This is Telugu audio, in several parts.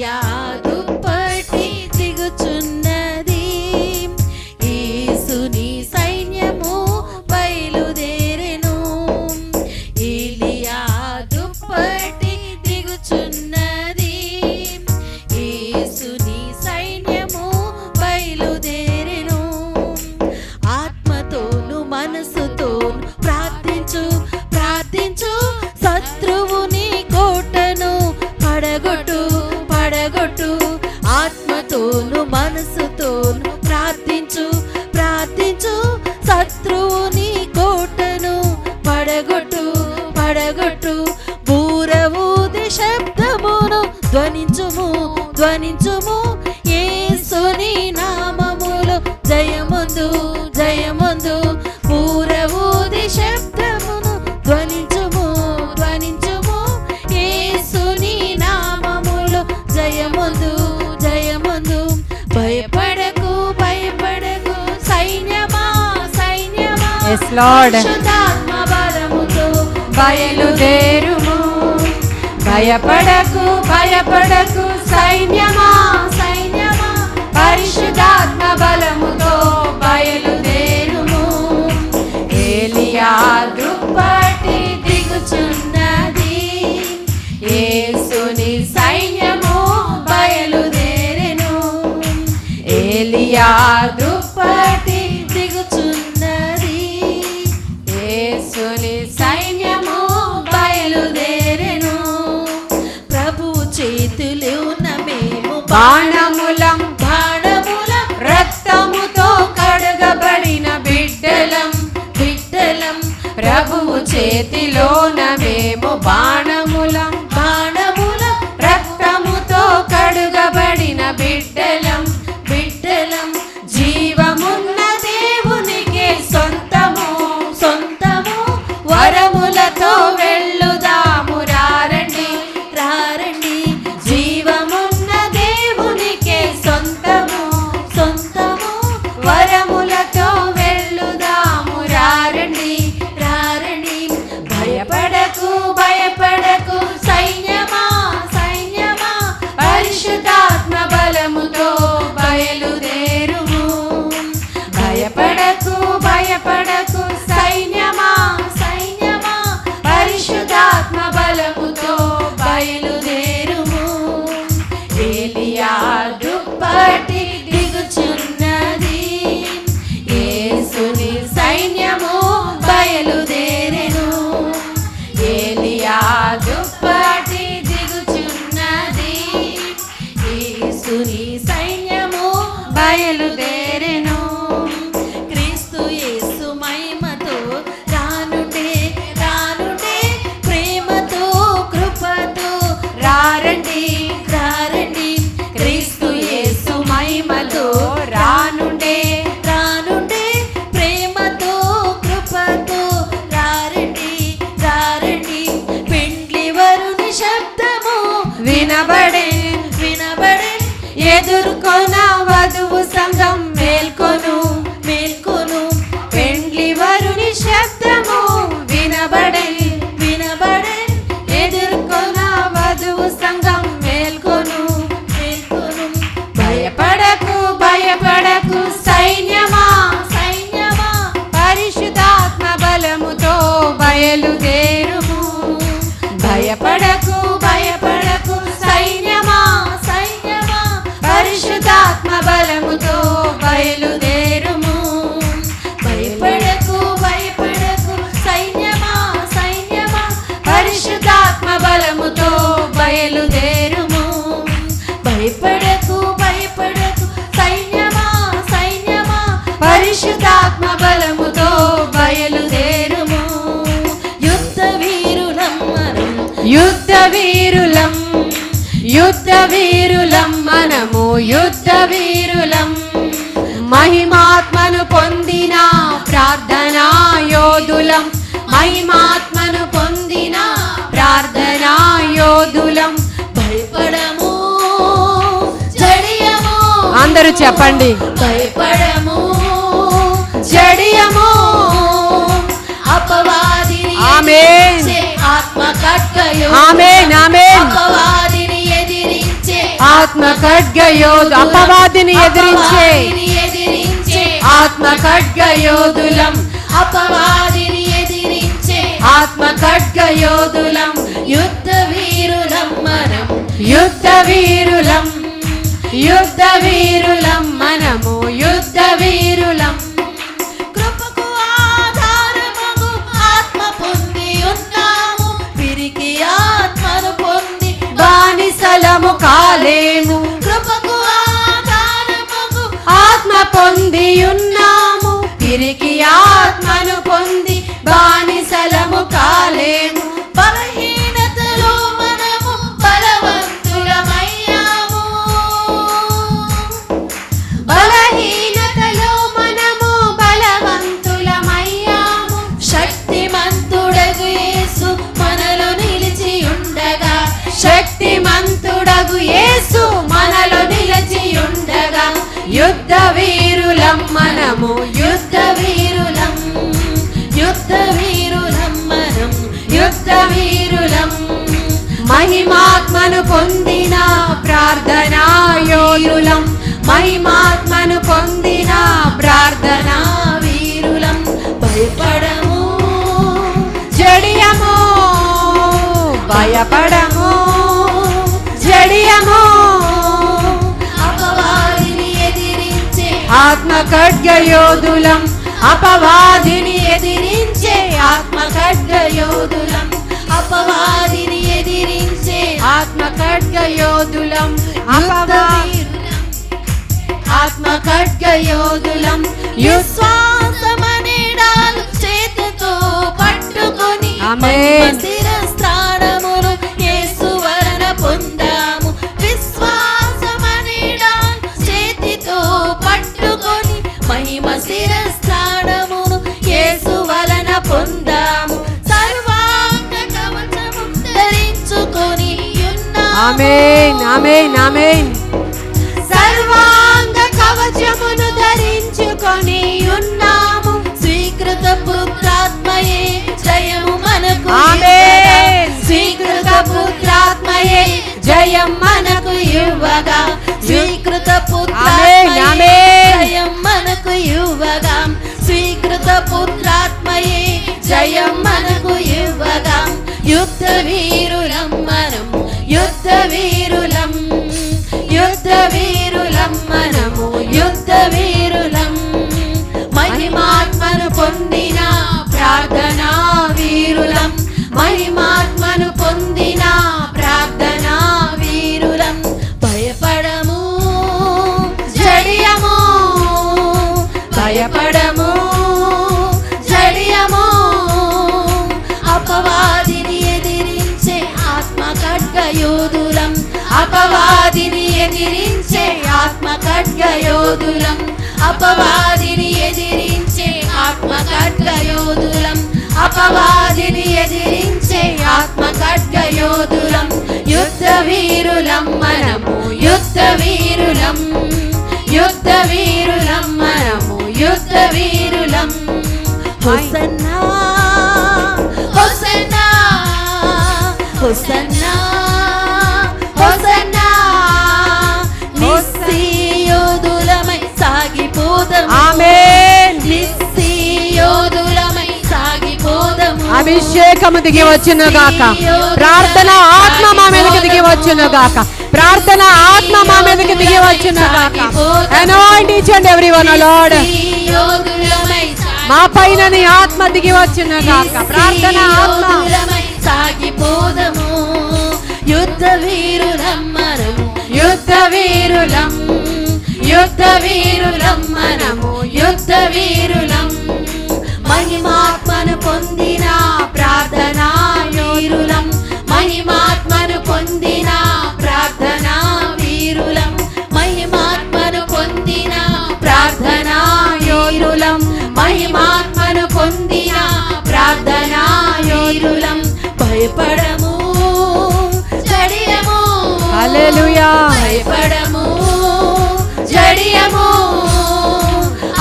ఏలియా దుప్పటి దిగుచున్నది, యేసుని సైన్యము బయలుదేరెను. ఏలియా దుప్పటి దిగుచున్నది, యేసుని సైన్యము బయలుదేరెను. ఆత్మతోను మనసుతోను ప్రార్థించు ప్రార్థించు, శత్రువుని కోటను పడగొట్టు పడగొట్టు. ఆత్మతోను మనసుతోను ప్రార్థించు ప్రార్థించు, శత్రువుని కోటను పడగొట్టు పడగొట్టు. బూరవూది శబ్దమును ధ్వనించుము ధ్వనించుము, యేసుని నామములో జయముందు జయముందు. బూరవూది శబ్దమును ధ్వనించుము ధ్వనించుము, యేసుని నామములో జయముందు జయముందు. భయపడకు భయపడకు సైన్యమా సైన్యమా, పరిశుద్ధాత్మ బలముతో బయలుదేరుము. భయపడకు భయపడకు సైన్యమా సైన్యమా, పరిశుద్ధాత్మ బలముతో బయలుదేరుము. ఏలియా దుప్పటి దిగుచున్నది, యేసుని సైన్యము బయలుదేరెను. ఏలియా దుప్పటి దిగుచున్నది, యేసుని సైన్యము బయలుదేరెను. ప్రభు చేతులున్న మేము బాణములం బాణములం, రక్తముతో కడగబడిన బిడ్డలం బిడ్డలం. ప్రభువు చేతిలోన మేము బాణములం బాణములం, రక్తముతో కడుగబడిన బిడ్డలం బిడ్డలం. జీవమున్న దేవునికే సొంతము సొంతము, వరములతో వెళ్ళుదాము రారండి రారండి. జీవమున్న దేవునికే సొంతము సొంతము, వరములతో వెళ్ళుదాము రారండి రారండి. భయపడకు భయపడకు సైన్యమా సైన్యమా, పరిశుద్ధాత్మ బలముతో బయలుదేరుము. భయపడకు భయపడకు సైన్యమా సైన్యమా, పరిశుద్ధాత్మ బలముతో బయలుదేరుము. ఏలియా దుప్పటి దిగుచున్నది, యేసుని సైన్యము బయలుదేరెను. ఏలియా దుప్పటి దిగుచున్నది, యేసుని సైన్యము బయలుదేరెను. క్రీస్తు యేసు మహిమతో రానుండే రానుండే, ప్రేమతో కృపతో రారండి రారండి. క్రీస్తు యేసు మహిమతో రానుండే రానుండే, ప్రేమతో కృపతో రారండి రారండి. పెండ్లి వరుని శబ్దము వినబడే వినబడే, ఎదుర్కొన వధువు సంఘం మేల్కొను మేల్కొను. పెండ్లి వరుని శబ్దము వినబడే వినబడే, ఎదుర్కొన వధువు సంఘం మేల్కొను మేల్కొను. భయపడకు భయపడకు సైన్యమా సైన్యమా, పరిశుద్ధాత్మ బలముతో బయలుదేరుము. భయపడకు భయపడకు సైన్యమా సైన్యమా, పరిశుద్ధాత్మ బలముతో బయలుదేరుము. భయపడకు భయపడకు సైన్యమా సైన్యమా, పరిశుద్ధాత్మ బలముతో బయలుదేరుము. భయపడకు భయపడకు సైన్యమా సైన్యమా, పరిశుద్ధాత్మ బలముతో బయలుదేరుము. యుద్ధ వీరులం యుద్ధ వీరులం యుద్ధ వీరులం మనము యుద్ధ వీరులం. మహిమాత్మను పొందిన ప్రార్థనా యోధులం, మహిమాత్మను పొందిన ప్రార్థనా యోధులం. భయపడము జడియము, అందరూ చెప్పండి. భయపడము జడియము, అపవాదిని ఆత్మ ఖడ్గయు, అపవాదిని ఎదిరించే ఆత్మ ఖడ్గయోధు అపవాదిని ఎదిరించే ఆత్మ ఖడ్గయోధులం అపవాదిని ఎదిరించే ఆత్మ ఖడ్గయోధులం యుద్ధ వీరులం మనం యుద్ధ వీరులం యుద్ధ వీరులం మనము యుద్ధ వీరులం కృపకు ఆధారమగు ఆత్మ పొంది ఉన్నాము పిరికి ఆత్మను పొంది బానిసలము కాలేము కృపకు ఆధారమగు ఆత్మ పొంది ఉన్నాము పిరికి ఆత్మను పొంది బానిసలము కాలేము బలహీనతలో మనము బలవంతులమయ్యాము బలహీనతలో మనము బలవంతులమయ్యాము శక్తిమంతుడగు యేసు మనలో నిలిచి ఉండగా శక్తిమంతుడగు యేసు మనలో నిలిచి ఉండగా యుద్ధ వీరులం మనము యుద్ధ వీరులం యుద్ధ వీరులం మనం యుద్ధ వీరులం మహిమాత్మను పొందిన ప్రార్థనా యోధులం మహిమాత్మను పొందిన ప్రార్థనా వీరులం భయపడము జడియము భయపడము జడియము అపవాదిని ఎదిరించే ఆత్మ ఖడ్గయోధులం అపవాదిని ఎదిరించే ఆత్మ ఖడ్గయోధులం అపవాదిని ఎదిరించే ఆత్మ ఖడ్గయోధులం ఆత్మ ఖడ్గయోధులం విశ్వాసమనేడాలు చేతితో పట్టుకొని ఆమేన్. శిరస్త్రాణమును యేసు వలన పొందాము విశ్వాసమనేడాలు చేతితో పట్టుకొని మహిమ శిరస్త్రాణమును యేసు వలన పొందాము సర్వాంగ కవచము ధరించుకొని ఉన్నాము ఆమేన్ ఆమేన్ ఆమేన్ సర్వాంగ కవచమును ధరించుకొని ఉన్నాము స్వీకృత పుత్రాత్మయే జయము మనకు ఆమేన్ స్వీకృత పుత్రాత్మయే జయం మనకు ఇవ్వగా స్వీకృత ఆమేన్, పుత్రాత్మయే ఆమేన్. జయం మనకు ఇవ్వగా స్వీకృత పుత్రాత్మయే జయం మనకు ఇవ్వగా యుద్ధ వీరులం మనం యుద్ధ వీరులం యుద్ధ వీరులం మనము యుద్ధ వీరులం మహిమాత్మను పొందిన ప్రార్థనా వీరులం మహిమాత్మను పొందిన ప్రార్థనా వీరులం భయపడము జడియము భయపడము జడియము అపవాదిని ఎదిరించే ఆత్మ ఖడ్గయోధులం అపవాదిని ఎదిరించే ఆత్మ ఖడ్గయోధులం అపవాదిని ఎదిరించే ఆత్మ ఖడ్గయోధులం అపవాదిని ఎదిరించే ఆత్మ ఖడ్గయోధులం యుద్ధ వీరులం మనము యుద్ధ వీరులం యుద్ధ వీరులం మనము యుద్ధ వీరులం హోసన్నా హోసన్నా హోసన్నా హోసన్నా నిస్సియోధులమై సాగిపోదము ఆమేన్ నిస్సియోధులమై సాగిపోదము అభిషేకము దిగి వచ్చును గాక ప్రార్థన ఆత్మ మా మీదకి దిగి వచ్చును గాక ప్రార్థన ఆత్మ మా మీదకి దిగి వచ్చును గాక anoint each and everyone O Lord నిస్సియోధులమై మా పైన నీ ఆత్మ దిగి వచ్చును గాక ప్రార్థన ఆత్మ నిస్సియోధులమై సాగిపోదము యుద్ధ వీరులం మనము యుద్ధ వీరులం యుద్ధ వీరులం మనము యుద్ధ వీరులం మహిమాత్మను పొందిన ప్రార్థనా వీరులం మహిమాత్మను పొందిన ప్రార్థనా వీరులం మహిమాత్మను పొందిన ప్రార్థనా యోధులం మహిమాత్మను పొందిన ప్రార్థనా యోధులం భయపడము జడియము హల్లెలూయా భయపడము జడియము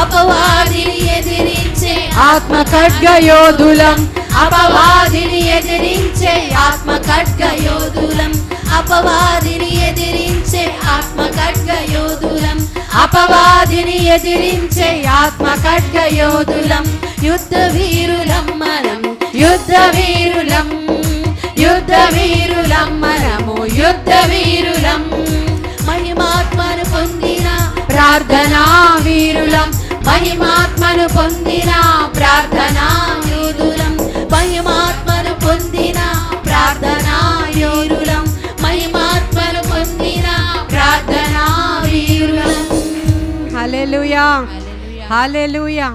అపవాదిని ఎదిరించే ఆత్మ ఖడ్గయోధులం అపవాదిని ఎదిరించే ఆత్మ ఖడ్గయోధులం అపవాదిని ఎదిరించే ఆత్మ అపవాదిని ఎదిరించే ఆత్మ ఖడ్గ యోధులం, యుద్ధ వీరులం మనం, యుద్ధ వీరులం, యుద్ధ వీరులం మనము, యుద్ధ వీరులం. మహిమాత్మను పొందిన ప్రార్థనా వీరులం, మహిమాత్మను పొందిన ప్రార్థనా యోధులం, మహిమాత్మను పొందిన ప్రార్థనా యోధులం, మహిమాత్మను పొందిన ప్రార్థనా వీరులం. హల్లెలూయా, హల్లెలూయా.